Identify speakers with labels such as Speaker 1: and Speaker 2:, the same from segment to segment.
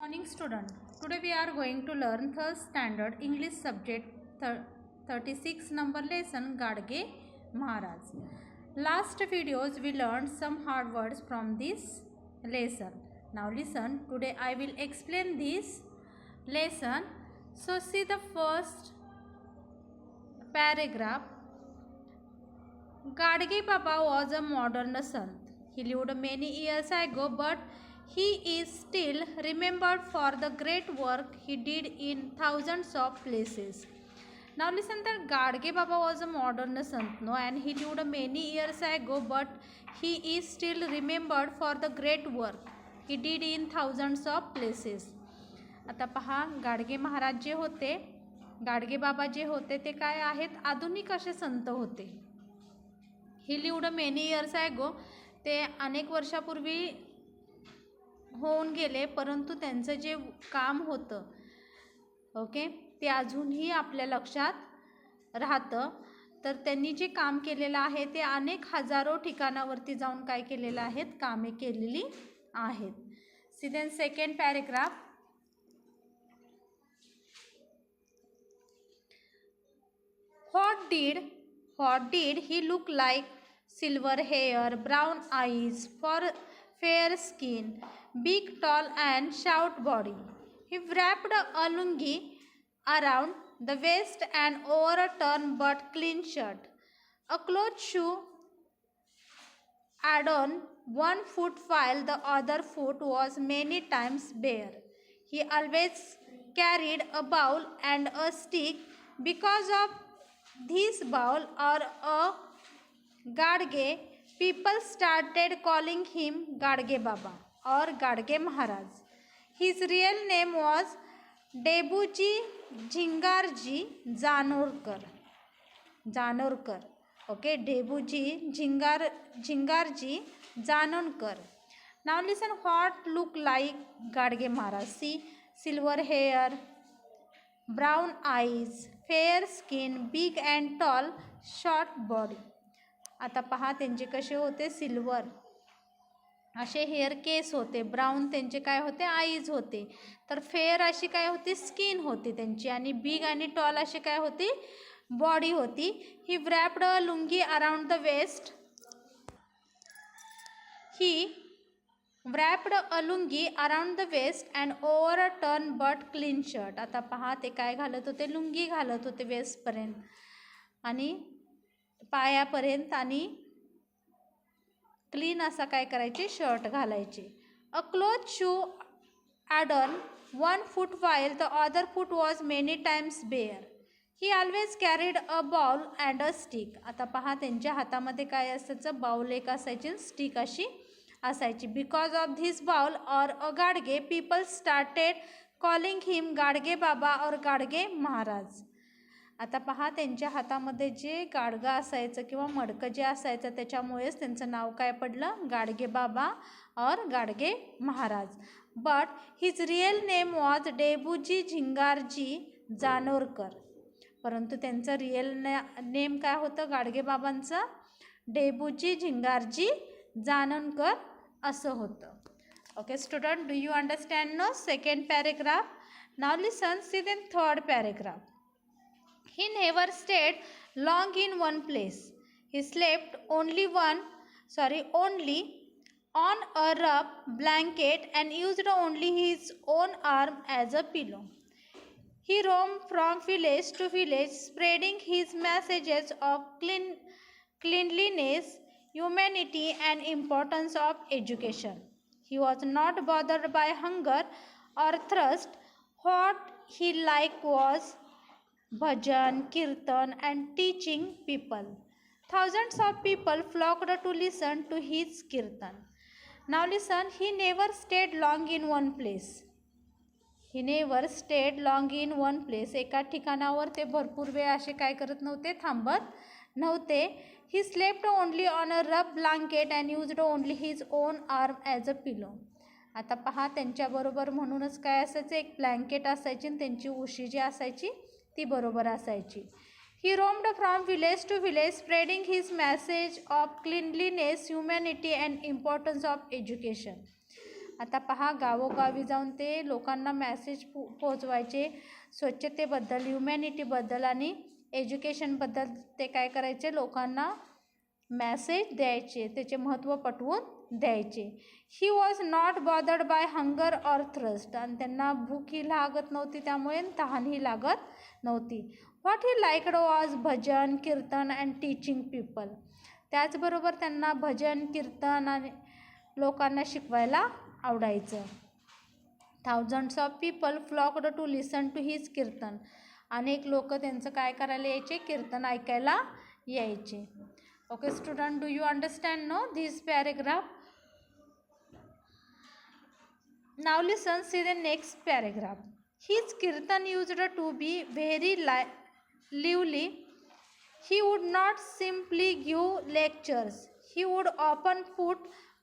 Speaker 1: Morning student. Today we are going to learn third standard English subject 36 number lesson Gadge Maharaj. Last videos we learned some hard words from this lesson. Now listen, today I will explain this lesson. So see the first paragraph. Gadge Baba was a modern sant. He lived many years ago, but he is still remembered for the great work he did in thousands of places. Now listen that Gadge Baba was a modern sant, no, and he lived many years ago, but he is still remembered for the great work he did in thousands of places. आता पहा, गाडगे महाराज जे होते, गाडगे बाबा जे होते ते काय आहेत, आधुनिक असे संत होते. ही लिव्ड मेनी इयर्स ॲगो, ते अनेक वर्षापूर्वी होऊन गेले, परंतु त्यांचं जे काम होतं ओके ते अजूनही आपल्या लक्षात राहतं. तर त्यांनी जे काम केलेलं आहे ते अनेक हजारो ठिकाणावरती जाऊन काय केलेलं आहेत, कामे केलेली आहेत. See then second paragraph. What did he look like? Silver hair, brown eyes, fair skin, big, tall and stout body. He wrapped a lungi around the waist and over a torn but clean shirt. A cloth shoe add on one foot while the other foot was many times bare. He always carried a bowl and a stick. Because of this bowl or a Gadge, people started calling him Gadge Baba or Gadge Maharaj. His real name was Debuji Jhingarji Janorkar. Okay, Debuji Jhingarji Janorkar. Now listen, what look like Gadge Maharaj? See, silver hair, brown eyes, fair skin, big and tall, short body. आता पहा, त्यांचे कसे होते, silver असे hair केस होते, brown त्यांचे काय होते, आईज होते, तर फेअर अशी काय होती, स्किन होती त्यांची, आणि बिग आणि टॉल अशी काय होती, बॉडी होती. He wrapped a lungi around the waist. He wrapped a lungi around the waist and over a torn but clean shirt. आता पहा, ते काय घालत होते, लुंगी घालत होते वेस्टपर्यंत आणि पायापर्यंत, आणि क्लीन असा काय करायचे, शर्ट घालायचे. A cloth shoe add on one foot while the other foot was many times bare. He always carried a bowl and a stick. आता पहा, त्यांच्या हातामध्ये काय असायचं, बाउल एक असायची, स्टिक अशी असायची. बिकॉज ऑफ धिस बाउल और अ गाडगे, पीपल स्टार्टेड कॉलिंग हिम गाडगे बाबा और गाडगे महाराज. आता पहा, त्यांच्या हातामध्ये जे गाडगा असायचं किंवा मडकं जे असायचं त्याच्यामुळेच त्यांचं नाव काय पडलं, गाडगे बाबा और Gadge Maharaj. But his real name was Debuji Zingraji Janorkar. परंतु त्यांचं रिअल नेम काय होतं गाडगे बाबांचं, डेबूजी झिंगारजी जानोरकर असं होतं. Okay student, do you understand no second paragraph. Now listen, see then third paragraph. He never stayed long in one place. He slept only on a rough blanket and used only his own arm as a pillow. He roamed from village to village, spreading his messages of cleanliness, humanity, and importance of education. He was not bothered by hunger or thirst. What he liked was bhajan, kirtan, and teaching people. Thousands of people flocked to listen to his kirtan. Now listen, he never stayed long in one place. He never stayed long in one place. एका ठिकाणावर ते भरपूर वेळ असे काय करत नव्हते, थांबत नव्हते. He slept only on a rough blanket and used only his own arm as a pillow. आता पहा, त्यांच्याबरोबर म्हणूनच काय असायचं, एक ब्लँकेट असायची आणि त्यांची उशी जी असायची ती बरोबर असायची. He roamed from village to village, spreading his message of cleanliness, humanity, and importance of education. आता पहा, गावोगावी जाऊन ते लोकांना मॅसेज पोहोचवायचे स्वच्छतेबद्दल, ह्युमॅनिटीबद्दल आणि एज्युकेशनबद्दल. ते काय करायचे, लोकांना मॅसेज द्यायचे, त्याचे महत्त्व पटवून द्यायचे. He was not bothered by hunger or thirst, आणि त्यांना भूकही लागत नव्हती, त्यामुळे तहानही लागत नव्हती. व्हॉट ही लाईकड वॉज भजन, कीर्तन अँड टीचिंग पीपल. त्याचबरोबर त्यांना भजन, कीर्तन आणि लोकांना शिकवायला आवडायचं. Thousands of people flocked to listen to his kirtan. अनेक लोक त्यांचं काय करायला यायचे, कीर्तन ऐकायला यायचे. Okay student, do you understand no this paragraph? Now listen, see the next paragraph. His kirtan used to be very lively. He would not simply give lectures. He would often put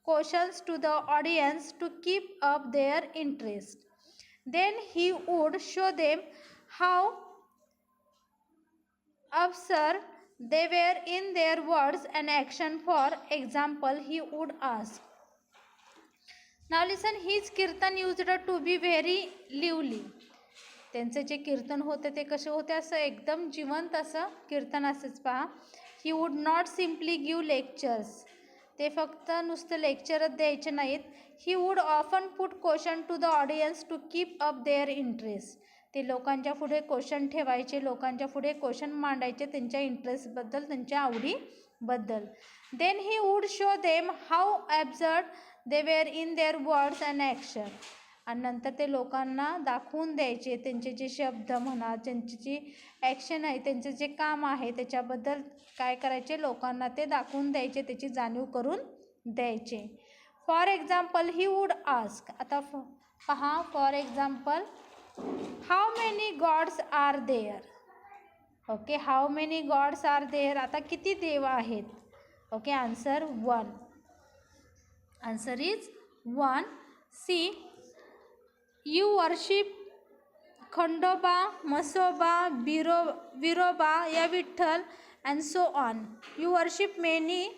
Speaker 1: questions to the audience to keep up their interest. Then he would show them how absurd they were in their words and action. For example, he would ask. Now listen, his kirtan used to be very lively. त्यांचं जे कीर्तन होतं ते कसे होते, असं एकदम जिवंत असं कीर्तन असेच. पहा, he would not simply give lectures. ते फक्त नुसतं लेक्चरच द्यायचे नाहीत. He would often put question to the audience to keep up their interest. ते लोकांच्या पुढे क्वेश्चन ठेवायचे, लोकांच्या पुढे क्वेश्चन मांडायचे त्यांच्या इंटरेस्टबद्दल, त्यांच्या आवडीबद्दल. Then he would show them how absurd they were in their words and action. आणि नंतर ते लोकांना दाखवून द्यायचे त्यांचे जे शब्द म्हणा, त्यांची जी ॲक्शन आहे, त्यांचे जे काम आहे त्याच्याबद्दल काय करायचे, लोकांना ते दाखवून द्यायचे, त्याची जाणीव करून द्यायचे. For example, he would ask. आता पहा, for example, how many gods are there. Okay, how many gods are there. आता किती देव आहेत? Okay, answer 1. Answer is 1. See, you worship Khandoba, Mhasoba, Viroba या Vitthal and so on. You worship many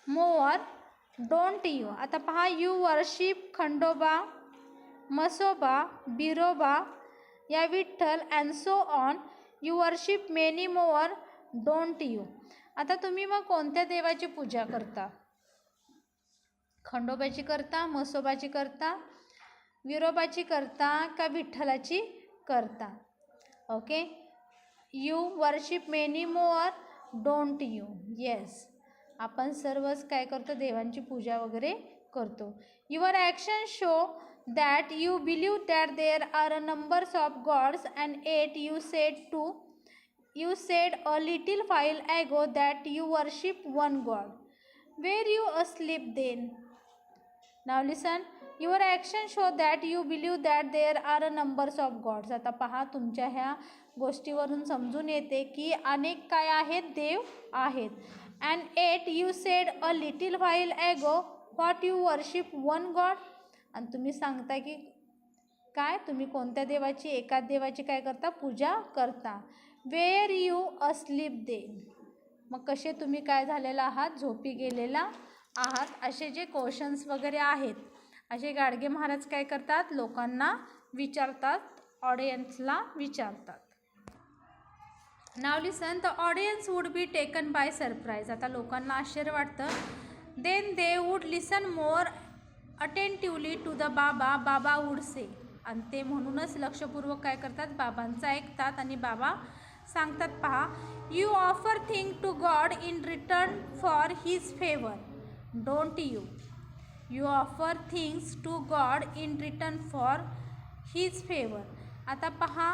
Speaker 1: more, don't you? आता पहा, you worship Khandoba, Masoba, Biroba या Vitthal and so on. You worship many more, don't you? आता तुम्ही मग कोणत्या देवाची पूजा करता? खंडोबाची करता, मसोबाची करता, विरोबाची करता का विठ्ठलाची करता? Okay, you worship many more, don't you? Yes, आपण सर्वच काय करतो, देवांची पूजा वगैरे करतो. Your action show that you believe that there are a numbers of gods and at you said a little while ago that you worship one God. Were you asleep then? Now listen, your action show that you believe that there are a numbers of gods. आता पहा, तुमच्या ह्या गोष्टीवरून समजून येते की अनेक काय आहेत, देव आहेत. And at you said a little while ago what you worship one god. आणि तुम्ही सांगता की काय, तुम्ही कोणत्या देवाची, एकाच देवाची काय करता, पूजा करता. Were you asleep then. मग कसे तुम्ही काय झालेला आहात, झोपी गेलेला आहात. असे जे क्वेश्चन्स वगैरे आहेत, असे गाडगे महाराज काय करतात, लोकांना विचारतात, ऑडियन्सला विचारतात. Now listen, the audience would be taken by surprise. आता लोकांना आश्चर्य वाटतं. Then they would listen more attentively to the Baba. Baba wood से. आणि ते म्हणूनच लक्षपूर्वक काय करतात, बाबांचं ऐकतात. आणि बाबा सांगतात, पहा, you offer thing to god in return for his favour, don't you? You offer things to god in return for his favour. आता पहा,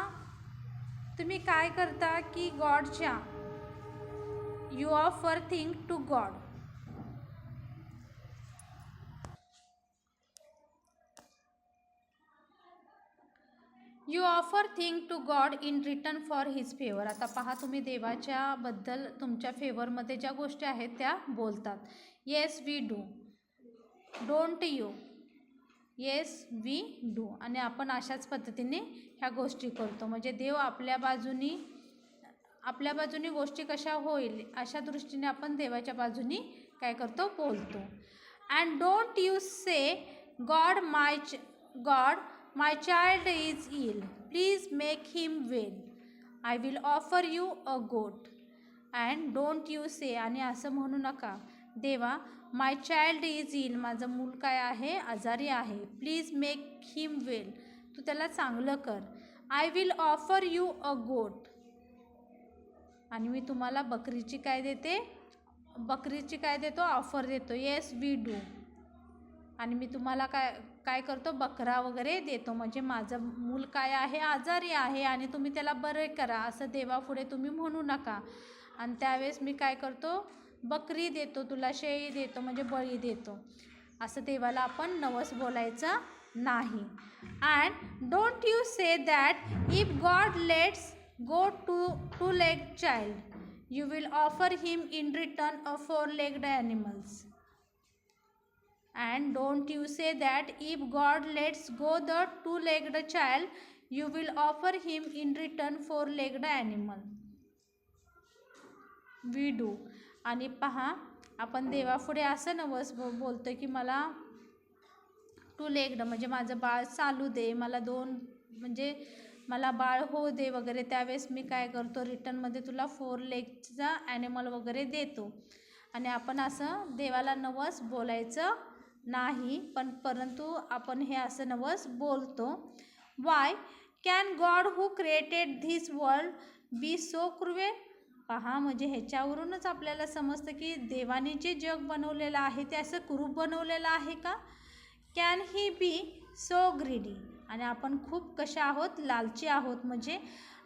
Speaker 1: तुम्ही काय करता की गॉडच्या, you offer thing to god. You offer thing to god in return for his favour. आता पहा, तुम्ही देवाच्या बद्दल तुमच्या फेवरमध्ये ज्या गोष्टी आहेत त्या बोलतात. Yes we do, don't you? Yes we do. आणि आपण अशाच पद्धतीने ह्या गोष्टी करतो. म्हणजे देव आपल्या बाजूनी गोष्टी कशा होईल अशा दृष्टीने आपण देवाच्या बाजूनी काय करतो, बोलतो. And don't you say God, my child is ill. Please make him well. I will offer you a goat. And don't you say, आणि असं म्हणू नका, देवा माय चाइल्ड इज इल, माझं मूल काय आहे, आजारी आहे. प्लीज मेक हिम वेल, तू त्याला चांगलं कर. आय विल ऑफर यू अ गोट, आणि मी तुम्हाला बकरीची काय देतो, ऑफर देतो. येस वी डू, आणि मी तुम्हाला काय करतो, बकरा वगैरे देतो. म्हणजे माझं मूल काय आहे, आजारी आहे, आणि तुम्ही त्याला बरे करा असं देवापुढे तुम्ही म्हणू नका. आणि त्यावेळेस मी काय करतो, बकरी देतो तुला, शेळी देतो, म्हणजे बळी देतो. असं देवाला आपण नवस बोलायचं नाही. And don't you say that if God let's go to leg child, you will offer him in return a four-legged animals. And don't you say that if God lets go the two-legged child, you will offer him in return four-legged animal. We do. आणि पहा, आपण देवापुढे असं नवस बोलतो की मला to legged म्हणजे माझं बाळ चालू दे, मला म्हणजे मला बाळ हो दे वगैरे. त्यावेळेस मी काय करतो, रिटर्नमध्ये तुला 4 लेगचा ॲनिमल वगैरे देतो. आणि आपण असं देवाला नवस बोलायचं नाही, परंतु आपण हे असं नवस बोलतो. Why can God who created this world be so cruel? पहा, म्हणजे ह्याच्यावरूनच आपल्याला समजतं की देवाने जे जग बनवलेलं आहे ते असं क्रूर बनवलेलं आहे का? Can he be so greedy? आणि आपण खूप कशा आहोत, लालची आहोत. म्हणजे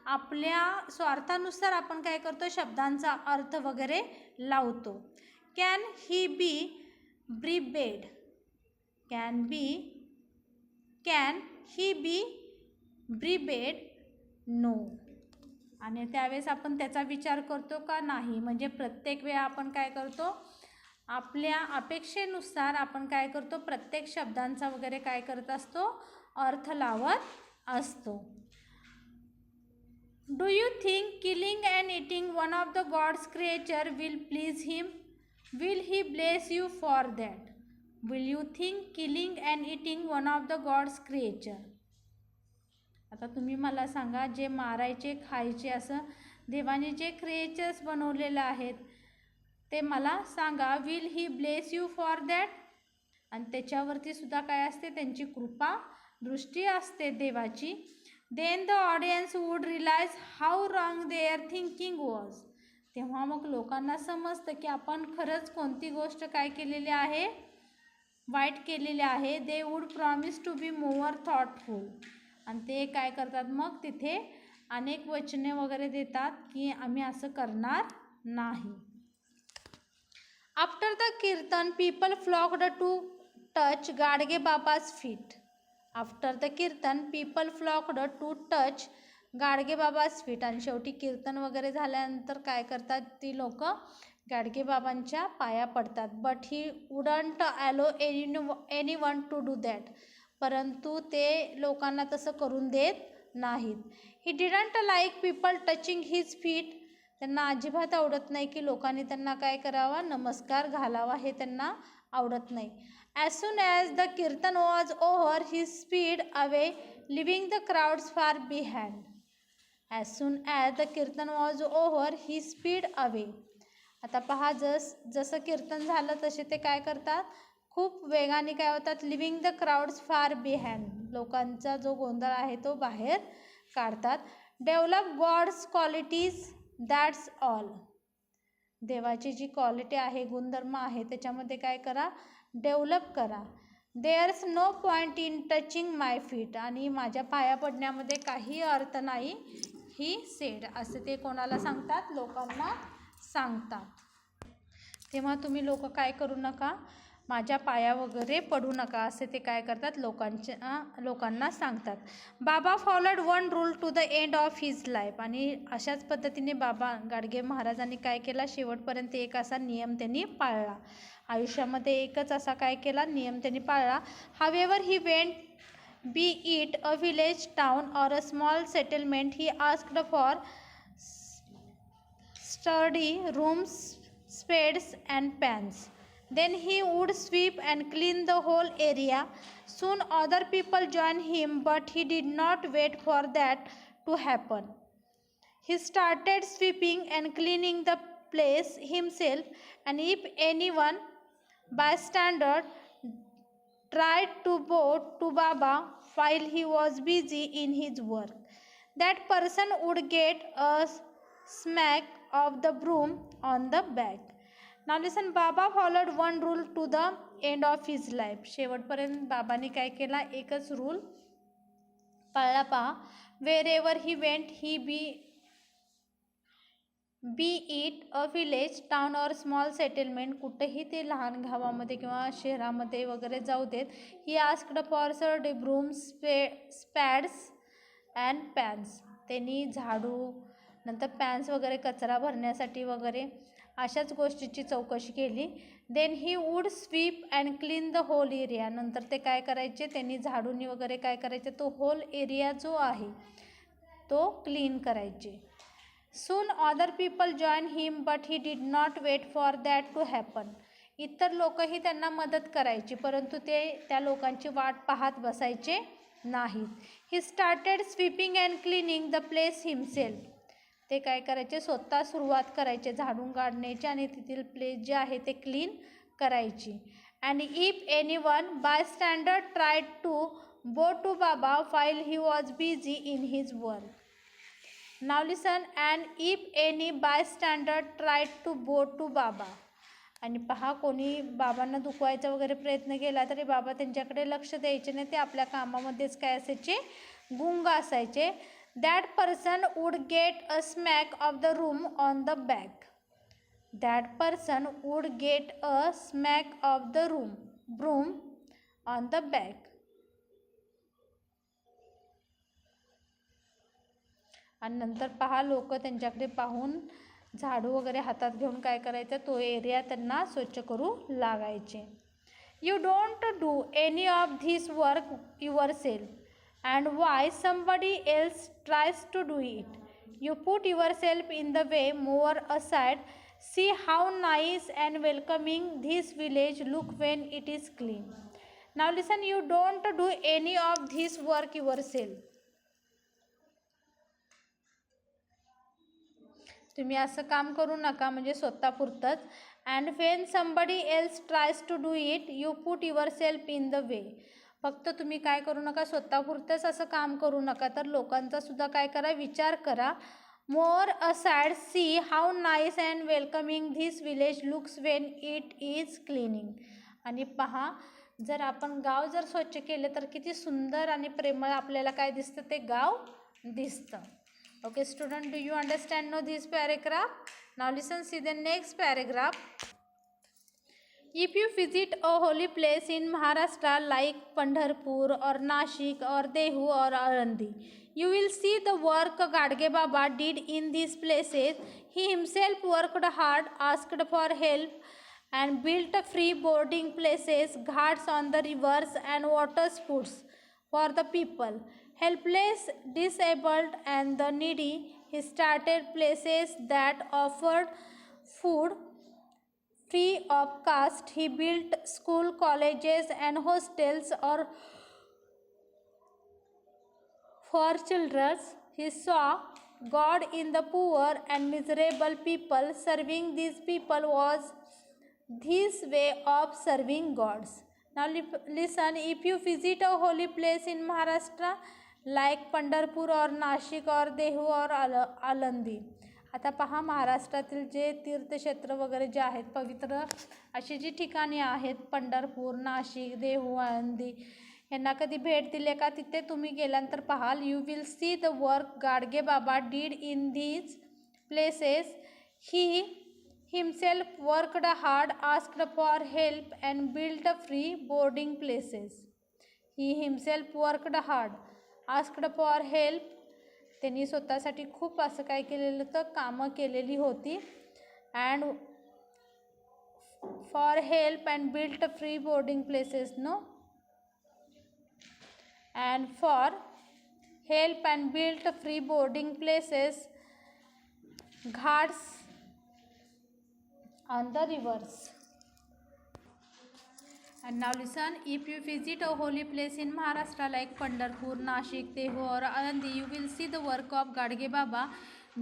Speaker 1: आपल्या स्वार्थानुसार आपण काय करतो, शब्दांचा अर्थ वगैरे लावतो. Can he be bribed? Can he be bribed? No. आणि त्यावेळेस आपण त्याचा विचार करतो का? नाही. म्हणजे प्रत्येक वेळा आपण काय करतो, आपल्या अपेक्षेनुसार आपण काय करतो, प्रत्येक शब्दांचा वगैरे काय करत असतो, अर्थ लावत असतो. Do you think killing and eating one of the gods creature will please him? Will he bless you for that? Will you think killing and eating one of the gods creature? आता तुम्ही मला सांगा, जे मारायचे खायचे असं देवाने जे क्रिएचर्स बनवलेले आहेत ते मला सांगा, will he bless you for that? आणि त्याच्यावरती सुद्धा काय असते, त्यांची कृपा दृष्टी असते देवाची. Then the audience would realise how wrong their thinking was. तेव्हा मग लोकांना समजतं की आपण खरंच कोणती गोष्ट काय केलेली आहे, वाईट केलेली आहे. They would promise to be more thoughtful. आणि ते काय करतात, मग तिथे अनेक वचने वगैरे देतात की आम्ही असं करणार नाही. After the kirtan people flocked to touch Gadge Baba's feet. After the kirtan people flocked to touch Gadge Baba's feet. आणि शेवटी कीर्तन वगैरे झाल्यानंतर काय करतात, ती लोक गाडगे बाबांच्या पाया पडतात. But he wouldn't allow anyone to do that. परंतु ते लोकांना तसं करून देत नाहीत. He didn't like people touching his feet. त्यांना अजिबात आवडत नाही की लोकांनी त्यांना काय करावा, नमस्कार घालावा, हे त्यांना आवडत नाही. As soon as the kirtan was over he speed away living the crowds far behind. As soon as the kirtan was over he speed away. आता पहा, जसं कीर्तन झालं तसे ते काय करतात, खूप वेगाने काय होतात, leaving the crowds far behind. लोकांचा जो गोंधळ आहे तो बाहेर काढतात. Develop God's qualities that's all. देवाची जी क्वालिटी आहे, गुणधर्म आहे, त्याच्यामध्ये काय करा, डेव्हलप करा. There's no point in touching my feet. आणि माझ्या पाया पडण्यामध्ये काही अर्थ नाही, ही सेड. असं ते कोणाला सांगतात, लोकांना सांगतात. तेव्हा तुम्ही लोक काय करू नका, माझ्या पाया वगैरे पडू नका, असे ते काय करतात, लोकांना सांगतात. Baba followed one rule to the end of his life. आणि अशाच पद्धतीने बाबा गाडगे महाराजांनी काय केला, शेवटपर्यंत एक असा नियम त्यांनी पाळला. आयुष्यामध्ये एकच असा काय केला, नियम त्यांनी पाळला. However he went B it a village, town or a small settlement, he asked for study rooms, spades and pens. Then he would sweep and clean the whole area. Soon other people joined him, but he did not wait for that to happen. He started sweeping and cleaning the place himself, and if anyone bystander tried to bow to Baba while he was busy in his work, that person would get a smack of the broom on the back. Now listen, Baba followed one rule to the end of his life. शेवटपर्यंत बाबाने काय केला? एकच rule पाळला पहा. Wherever he went, be it a village, town or small settlement, कुठेही ते लहान गावामध्ये किंवा शहरामध्ये वगैरे जाऊ देत, he asked for brooms, spades and pans. त्यांनी झाडू, नंतर पॅन्स वगैरे कचरा भरण्यासाठी वगैरे अशाच गोष्टीची चौकशी केली. Then he would sweep and clean the whole area. नंतर ते काय करायचे? त्यांनी झाडूनी वगैरे काय करायचे? तो होल एरिया जो आहे तो क्लीन करायचे. Soon other people join him, but he did not wait for that to happen. इतर लोकही त्यांना मदत करायची, परंतु ते त्या लोकांची वाट पाहत बसायचे नाहीत. He started sweeping and cleaning the place himself. ते काय करायचे? स्वतः सुरुवात करायचे झाडून काढण्याची आणि तेथील प्लेस जे आहे ते क्लीन करायची. And if anyone bystander tried to bow to Baba while he was busy in his work. Now listen, and if any bystander tried to bow to Baba. आणि पहा, कोणी बाबांना दुखवायचा वगैरे प्रयत्न केला तरी बाबा त्यांच्याकडे लक्ष द्यायचे नाही, ते आपल्या कामामध्येच काय असायचे? गुंग असायचे. That person would get a smack of the broom on the back. That person would get a smack of the broom on the back. आणि नंतर पहा, लोक त्यांच्याकडे पाहून झाडू वगैरे हातात घेऊन काय करायचं? तो एरिया त्यांना स्वच्छ करू लागायचे. You don't do any of this work yourself. And why somebody else tries to do it? You put yourself in the way, move aside. See how nice and welcoming this village look when it is clean. Now listen, you don't do any of this work yourself. तुम्ही असं काम करू नका, म्हणजे स्वतःपुरतंच. And when somebody else tries to do it, you put yourself in the way. फक्त तुम्ही काय करू नका? स्वतःपुरतंच असं काम करू नका, तर लोकांचा सुद्धा काय करा? विचार करा. More aside, see how nice and welcoming this village looks when it is cleaning. आणि पहा, जर आपण गाव जर स्वच्छ केले तर किती सुंदर आणि प्रेमळ आपल्याला काय दिसतं? ते गाव दिसतं. Okay student, do you understand now this paragraph? Now listen, see the next paragraph. If you visit a holy place in Maharashtra like Pandharpur or Nashik or Dehu or Alandi, you will see the work Gadge Baba did in these places. He himself worked hard, asked for help and built free boarding places, ghats on the rivers and water sports for the people. Helpless, disabled and the needy, he started places that offered food free of cost. He built school, colleges and hostels for children. He saw God in the poor and miserable people. Serving these people was his way of serving gods. Now listen, if you visit a holy place in Maharashtra like Pandharpur और नाशिक और देहू और आळंदी. आता पहा, महाराष्ट्रातील जे तीर्थक्षेत्र वगैरे जे आहेत, पवित्र अशी जी ठिकाणी आहेत, पंढरपूर, नाशिक, देहू, आळंदी, यांना कधी भेट दिले का? तिथे तुम्ही गेल्यानंतर पाहाल, you will see the work Gadge Baba did in these places. He himself worked hard, asked for help and built free boarding places. He himself worked hard, asked for help. त्यांनी स्वतःसाठी खूप असं काय केलेलं होतं? कामं केलेली होती. and for help and built free boarding places, no? And for help and built free boarding places, ghats on the rivers. And now listen, if you visit a holy place in Maharashtra like Pandharpur, Nashik, Tehu or Alandi, you will see the work of Gadge Baba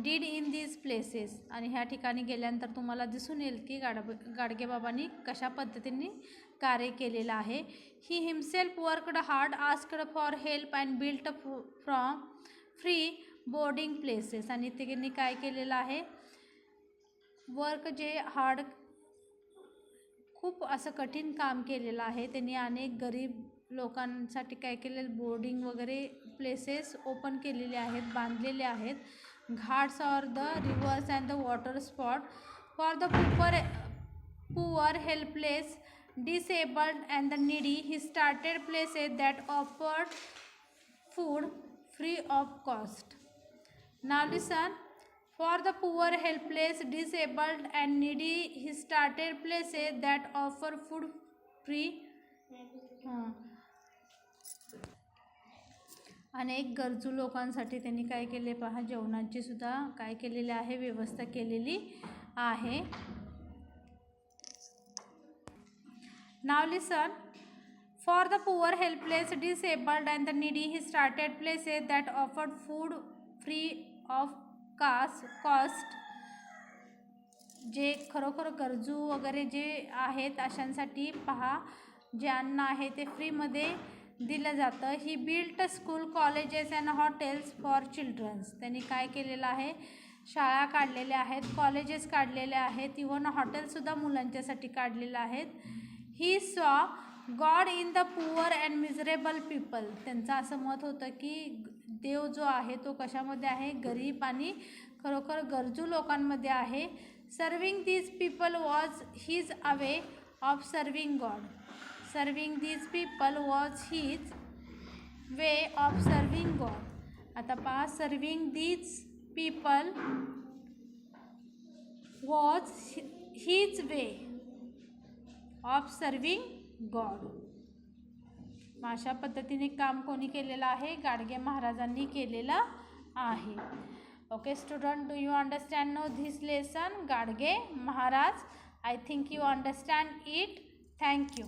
Speaker 1: did in these places. आणि ह्या ठिकाणी गेल्यानंतर तुम्हाला दिसून येईल की गाडगे बाबांनी कशा पद्धतीने कार्य केलेलं आहे. He himself worked hard, asked for help and built from free boarding places. आणि त्यांनी काय केलेलं आहे, वर्क जे हार्ड खूप असं कठीण काम केलेलं आहे. त्यांनी अनेक गरीब लोकांसाठी काय केलेलं, बोर्डिंग वगैरे प्लेसेस ओपन केलेले आहेत, बांधलेले आहेत. Ghats or the reverse and the water spot for the poor helpless, disabled and the needy. He started places that offered food free of cost. Now listen, for the poor, helpless, disabled and needy, he started places that offer food free. अनेक गरजू लोकांसाठी त्यांनी काय केले पहा, जेवणाची सुद्धा काय केलेली आहे, व्यवस्था केलेली आहे. Now listen, for the poor, helpless, disabled and the needy, he started places that offered food free of cost. जे खरोखर गरजू वगैरे जे आहेत अशांसाठी पहा, जे अन्न आहे ते फ्रीमध्ये दिलं जातं. He built school, colleges and hotels for childrens. त्यांनी काय केलेलं आहे, शाळा काढलेल्या आहेत, कॉलेजेस काढलेले आहेत, इव्हन हॉटेलसुद्धा मुलांच्यासाठी काढलेले आहेत. He saw God in the poor and miserable people. त्यांचं असं मत होतं की देव जो आहे तो कशामध्ये आहे, गरीब आणि खरोखर गरजू लोकांमध्ये आहे. Serving these people was his a way of serving God. Serving these people was his way of serving God. आता पहा, serving these people was his way of serving God. अशा पद्धतीने काम कोणी केलेलं आहे, गाडगे महाराजांनी केलेलं आहे. Okay student, do you understand no this lesson, Gadge Maharaj? I think you understand it. Thank you.